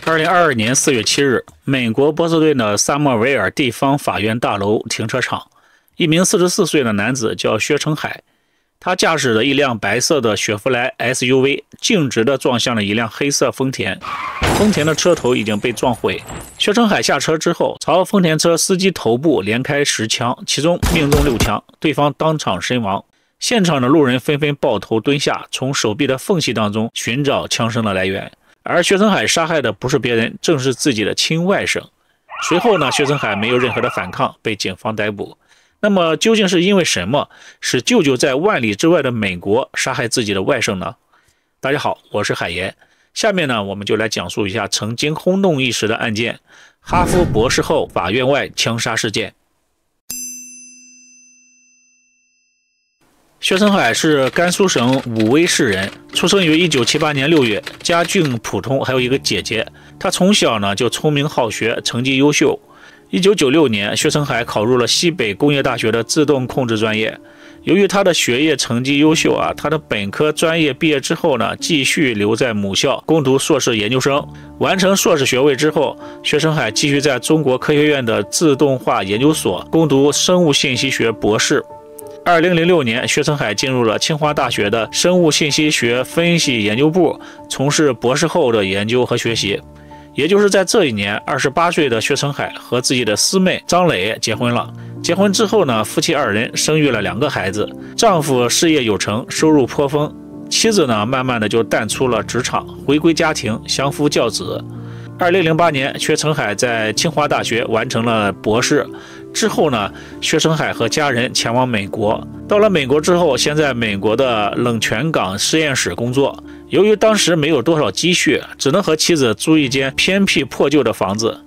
2022年4月7日，美国波士顿的萨默维尔地方法院大楼停车场，一名44岁的男子叫薛成海，他驾驶着一辆白色的雪佛兰 SUV 径直地撞向了一辆黑色丰田，丰田的车头已经被撞毁。薛成海下车之后，朝丰田车司机头部连开10枪，其中命中6枪，对方当场身亡。现场的路人纷纷抱头蹲下，从手臂的缝隙当中寻找枪声的来源。而薛成海杀害的不是别人，正是自己的亲外甥。随后呢，薛成海没有任何的反抗，被警方逮捕。那么究竟是因为什么使舅舅在万里之外的美国杀害自己的外甥呢？大家好，我是海岩。下面呢，我们就来讲述一下曾经轰动一时的案件——哈佛博士后法院外枪杀事件。薛成海是甘肃省武威市人，出生于1978年6月，家境普通，还有一个姐姐。他从小呢就聪明好学，成绩优秀。1996年，薛成海考入了西北工业大学的自动控制专业。由于他的学业成绩优秀他的本科专业毕业之后呢，继续留在母校攻读硕士研究生。完成硕士学位之后，薛成海继续在中国科学院的自动化研究所攻读生物信息学博士。2006年，薛成海进入了清华大学的生物信息学分析研究部，从事博士后的研究和学习。也就是在这一年，28岁的薛成海和自己的师妹张磊结婚了。结婚之后呢，夫妻2人生育了2个孩子。丈夫事业有成，收入颇丰，妻子呢，慢慢的就淡出了职场，回归家庭，相夫教子。2008年，薛成海在清华大学完成了博士。之后呢，薛成海和家人前往美国。到了美国之后，先在美国的冷泉港实验室工作。由于当时没有多少积蓄，只能和妻子租一间偏僻破旧的房子。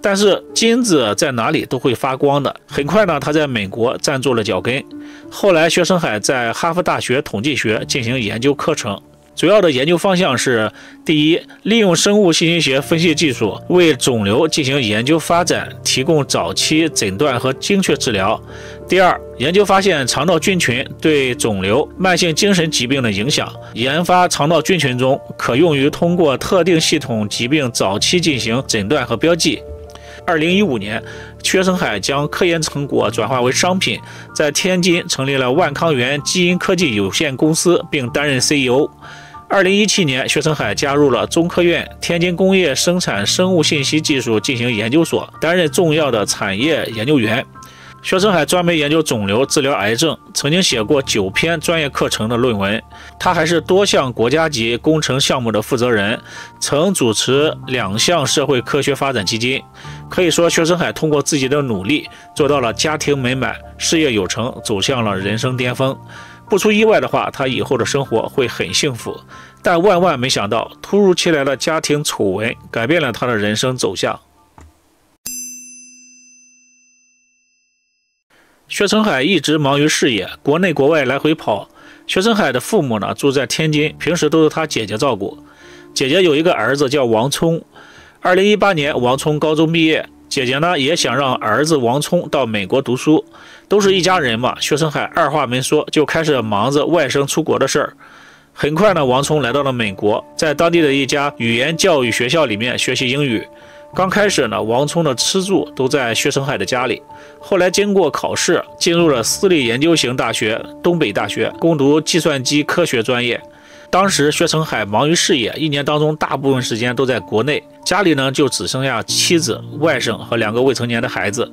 但是金子在哪里都会发光的。很快呢，他在美国站住了脚跟。后来，薛成海在哈佛大学统计学进行研究课程。主要的研究方向是：第一，利用生物信息学分析技术为肿瘤进行研究发展，提供早期诊断和精确治疗；第二，研究发现肠道菌群对肿瘤、慢性精神疾病的影响，研发肠道菌群中可用于通过特定系统疾病早期进行诊断和标记。2015年，薛成海将科研成果转化为商品，在天津成立了万康源基因科技有限公司，并担任 CEO。2017年，薛成海加入了中科院天津工业生产生物信息技术进行研究所，担任重要的产业研究员。薛成海专门研究肿瘤、治疗癌症，曾经写过9篇专业课程的论文。他还是多项国家级工程项目的负责人，曾主持2项社会科学发展基金。可以说，薛成海通过自己的努力，做到了家庭美满、事业有成，走向了人生巅峰。不出意外的话，他以后的生活会很幸福。但万万没想到，突如其来的家庭丑闻改变了他的人生走向。薛成海一直忙于事业，国内国外来回跑。薛成海的父母呢，住在天津，平时都是他姐姐照顾。姐姐有一个儿子叫王聪。2018年，王聪高中毕业，姐姐呢也想让儿子王聪到美国读书。都是一家人嘛，薛成海二话没说就开始忙着外甥出国的事儿。很快呢，王聪来到了美国，在当地的一家语言教育学校里面学习英语。刚开始呢，王聪的吃住都在薛成海的家里。后来经过考试，进入了私立研究型大学东北大学，攻读计算机科学专业。当时薛成海忙于事业，一年当中大部分时间都在国内，家里呢就只剩下妻子、外甥和2个未成年的孩子。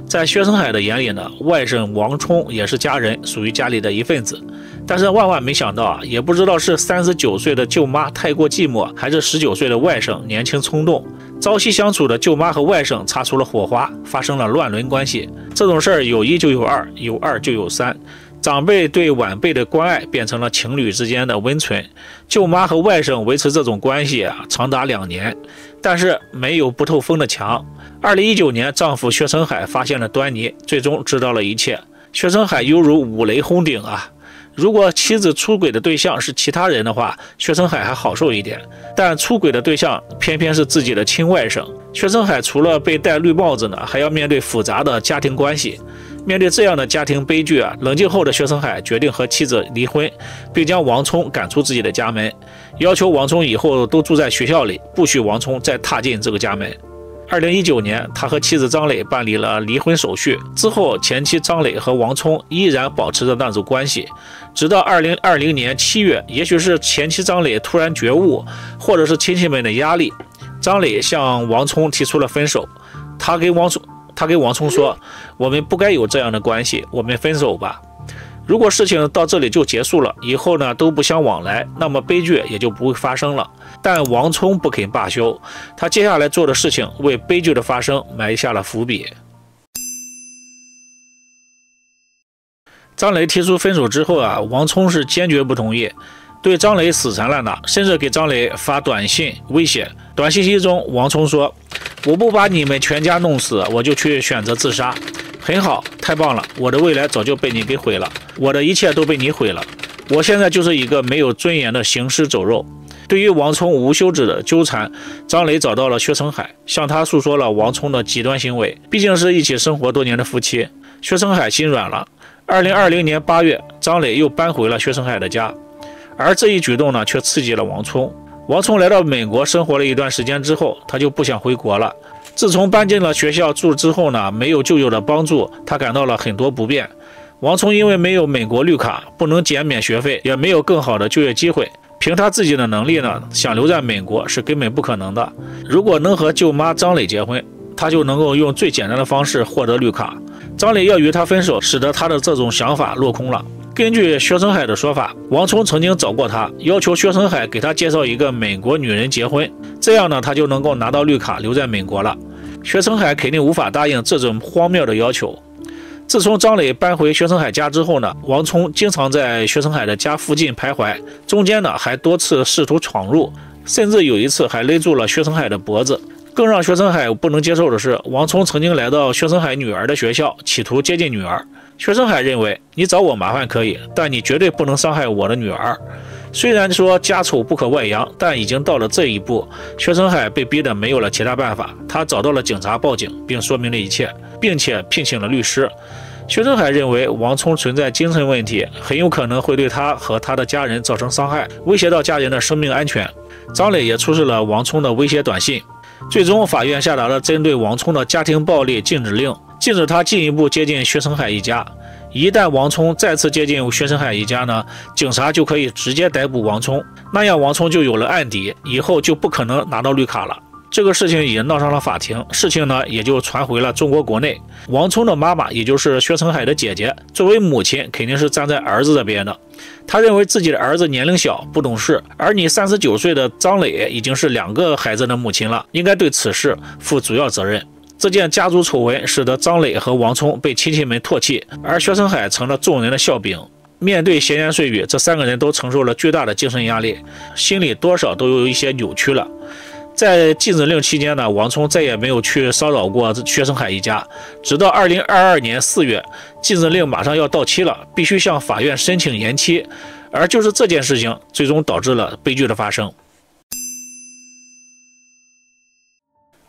在薛成海的眼里呢，外甥王聪也是家人，属于家里的一份子。但是万万没想到也不知道是39岁的舅妈太过寂寞，还是19岁的外甥年轻冲动。朝夕相处的舅妈和外甥擦出了火花，发生了乱伦关系。这种事儿有1就有2，有2就有3。长辈对晚辈的关爱变成了情侣之间的温存。舅妈和外甥维持这种关系长达2年，但是没有不透风的墙。2019年，丈夫薛成海发现了端倪，最终知道了一切。薛成海犹如五雷轰顶啊！如果妻子出轨的对象是其他人的话，薛成海还好受一点，但出轨的对象偏偏是自己的亲外甥。薛成海除了被戴绿帽子呢，还要面对复杂的家庭关系。面对这样的家庭悲剧冷静后的薛成海决定和妻子离婚，并将王聪赶出自己的家门，要求王聪以后都住在学校里，不许王聪再踏进这个家门。2019年，他和妻子张磊办理了离婚手续。之后，前妻张磊和王聪依然保持着那种关系，直到2020年7月，也许是前妻张磊突然觉悟，或者是亲戚们的压力，张磊向王聪提出了分手。他跟王聪说：“我们不该有这样的关系，我们分手吧。如果事情到这里就结束了，以后呢都不相往来，那么悲剧也就不会发生了。”但王聪不肯罢休，他接下来做的事情为悲剧的发生埋下了伏笔。张磊提出分手之后王聪是坚决不同意，对张磊死缠烂打，甚至给张磊发短信威胁。短信息中，王聪说：“我不把你们全家弄死，我就去选择自杀。很好，太棒了，我的未来早就被你给毁了，我的一切都被你毁了，我现在就是一个没有尊严的行尸走肉。”对于王聪无休止的纠缠，张磊找到了薛成海，向他诉说了王聪的极端行为。毕竟是一起生活多年的夫妻，薛成海心软了。2020年8月，张磊又搬回了薛成海的家，而这一举动呢，却刺激了王聪。王聪来到美国生活了一段时间之后，他就不想回国了。自从搬进了学校住之后呢，没有舅舅的帮助，他感到了很多不便。王聪因为没有美国绿卡，不能减免学费，也没有更好的就业机会。凭他自己的能力呢，想留在美国是根本不可能的。如果能和舅妈张磊结婚，他就能够用最简单的方式获得绿卡。张磊要与他分手，使得他的这种想法落空了。根据薛成海的说法，王聪曾经找过他，要求薛成海给他介绍一个美国女人结婚，这样呢，他就能够拿到绿卡留在美国了。薛成海肯定无法答应这种荒谬的要求。自从张磊搬回薛成海家之后呢，王聪经常在薛成海的家附近徘徊，中间呢还多次试图闯入，甚至有一次还勒住了薛成海的脖子。更让薛成海不能接受的是，王聪曾经来到薛成海女儿的学校，企图接近女儿。薛成海认为，你找我麻烦可以，但你绝对不能伤害我的女儿。虽然说家丑不可外扬，但已经到了这一步，薛成海被逼得没有了其他办法，他找到了警察报警，并说明了一切，并且聘请了律师。薛成海认为王聪存在精神问题，很有可能会对他和他的家人造成伤害，威胁到家人的生命安全。张磊也出示了王聪的威胁短信。最终，法院下达了针对王聪的家庭暴力禁止令，禁止他进一步接近薛成海一家。一旦王聪再次接近薛成海一家呢，警察就可以直接逮捕王聪，那样王聪就有了案底，以后就不可能拿到绿卡了。这个事情也闹上了法庭，事情呢也就传回了中国国内。王聪的妈妈，也就是薛成海的姐姐，作为母亲肯定是站在儿子这边的。她认为自己的儿子年龄小不懂事，而你39岁的张磊已经是2个孩子的母亲了，应该对此事负主要责任。这件家族丑闻使得张磊和王聪被亲戚们唾弃，而薛成海成了众人的笑柄。面对闲言碎语，这3个人都承受了巨大的精神压力，心里多少都有一些扭曲了。在禁止令期间呢，王聪再也没有去骚扰过薛成海一家，直到2022年4月，禁止令马上要到期了，必须向法院申请延期，而就是这件事情最终导致了悲剧的发生。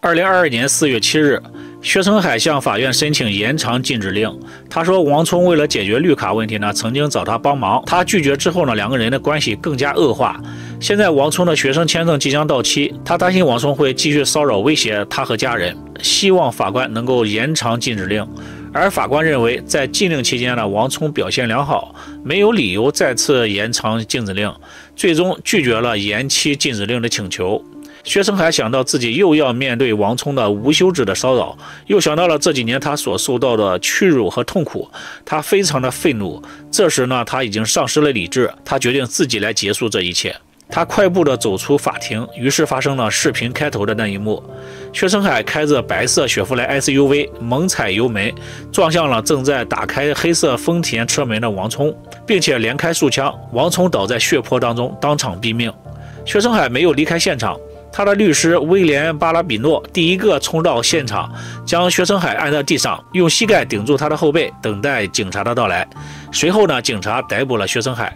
2022年4月7日，薛成海向法院申请延长禁止令。他说，王聪为了解决绿卡问题呢，曾经找他帮忙，他拒绝之后呢，2个人的关系更加恶化。现在王聪的学生签证即将到期，他担心王聪会继续骚扰威胁他和家人，希望法官能够延长禁止令。而法官认为，在禁令期间呢，王聪表现良好，没有理由再次延长禁止令，最终拒绝了延期禁止令的请求。薛成海想到自己又要面对王聪的无休止的骚扰，又想到了这几年他所受到的屈辱和痛苦，他非常的愤怒。这时呢，他已经丧失了理智，他决定自己来结束这一切。他快步地走出法庭，于是发生了视频开头的那一幕。薛成海开着白色雪佛兰 SUV 猛踩油门，撞向了正在打开黑色丰田车门的王聪，并且连开数枪，王聪倒在血泊当中，当场毙命。薛成海没有离开现场，他的律师威廉·巴拉比诺第一个冲到现场，将薛成海按在地上，用膝盖顶住他的后背，等待警察的到来。随后呢，警察逮捕了薛成海。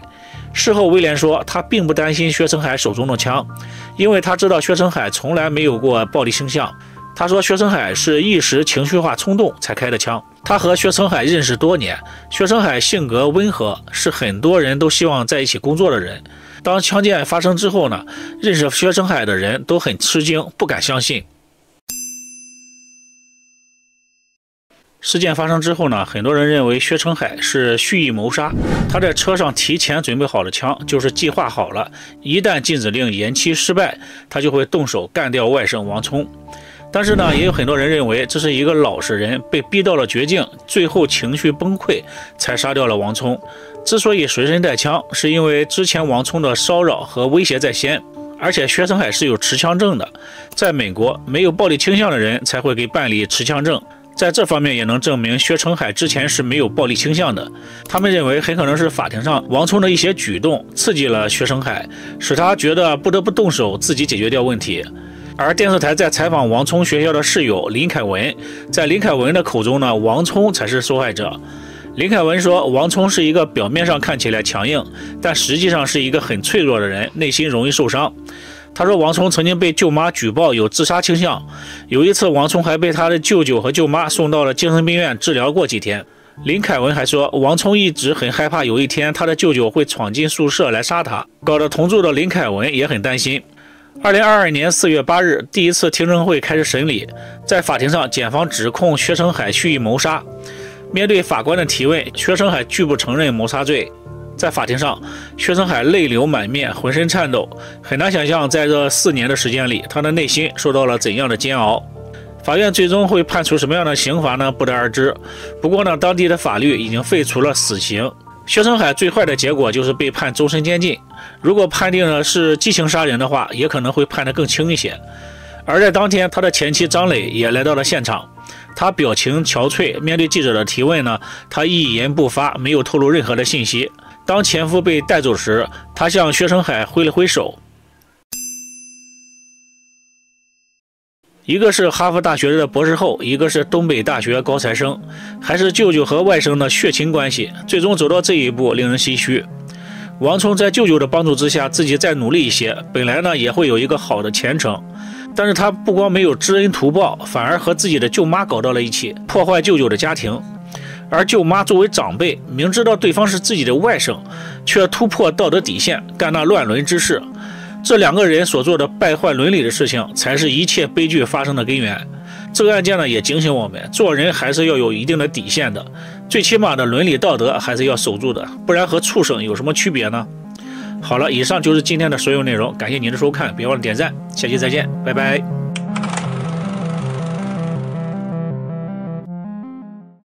事后，威廉说，他并不担心薛成海手中的枪，因为他知道薛成海从来没有过暴力倾向。他说，薛成海是一时情绪化冲动才开的枪。他和薛成海认识多年，薛成海性格温和，是很多人都希望在一起工作的人。当枪击案发生之后呢，认识薛成海的人都很吃惊，不敢相信。事件发生之后呢，很多人认为薛成海是蓄意谋杀，他在车上提前准备好了枪，就是计划好了，一旦禁止令延期失败，他就会动手干掉外甥王聪。但是呢，也有很多人认为这是一个老实人被逼到了绝境，最后情绪崩溃才杀掉了王聪。之所以随身带枪，是因为之前王聪的骚扰和威胁在先，而且薛成海是有持枪证的，在美国没有暴力倾向的人才会给办理持枪证，在这方面也能证明薛成海之前是没有暴力倾向的。他们认为很可能是法庭上王聪的一些举动刺激了薛成海，使他觉得不得不动手自己解决掉问题。而电视台在采访王聪学校的室友林凯文，在林凯文的口中呢，王聪才是受害者。林凯文说，王聪是一个表面上看起来强硬，但实际上是一个很脆弱的人，内心容易受伤。他说，王聪曾经被舅妈举报有自杀倾向，有一次王聪还被他的舅舅和舅妈送到了精神病院治疗过几天。林凯文还说，王聪一直很害怕有一天他的舅舅会闯进宿舍来杀他，搞得同住的林凯文也很担心。2022年4月8日，第一次听证会开始审理，在法庭上，检方指控薛成海蓄意谋杀。面对法官的提问，薛成海拒不承认谋杀罪。在法庭上，薛成海泪流满面，浑身颤抖，很难想象在这4年的时间里，他的内心受到了怎样的煎熬。法院最终会判处什么样的刑罚呢？不得而知。不过呢，当地的法律已经废除了死刑。薛成海最坏的结果就是被判终身监禁，如果判定的是激情杀人的话，也可能会判得更轻一些。而在当天，他的前妻张磊也来到了现场，他表情憔悴，面对记者的提问呢，他一言不发，没有透露任何的信息。当前夫被带走时，他向薛成海挥了挥手。一个是哈佛大学的博士后，一个是东北大学高材生，还是舅舅和外甥的血亲关系，最终走到这一步，令人唏嘘。王聪在舅舅的帮助之下，自己再努力一些，本来呢也会有一个好的前程，但是他不光没有知恩图报，反而和自己的舅妈搞到了一起，破坏舅舅的家庭。而舅妈作为长辈，明知道对方是自己的外甥，却突破道德底线，干那乱伦之事。这两个人所做的败坏伦理的事情，才是一切悲剧发生的根源。这个案件呢，也警醒我们，做人还是要有一定的底线的，最起码的伦理道德还是要守住的，不然和畜生有什么区别呢？好了，以上就是今天的所有内容，感谢您的收看，别忘了点赞，下期再见，拜拜。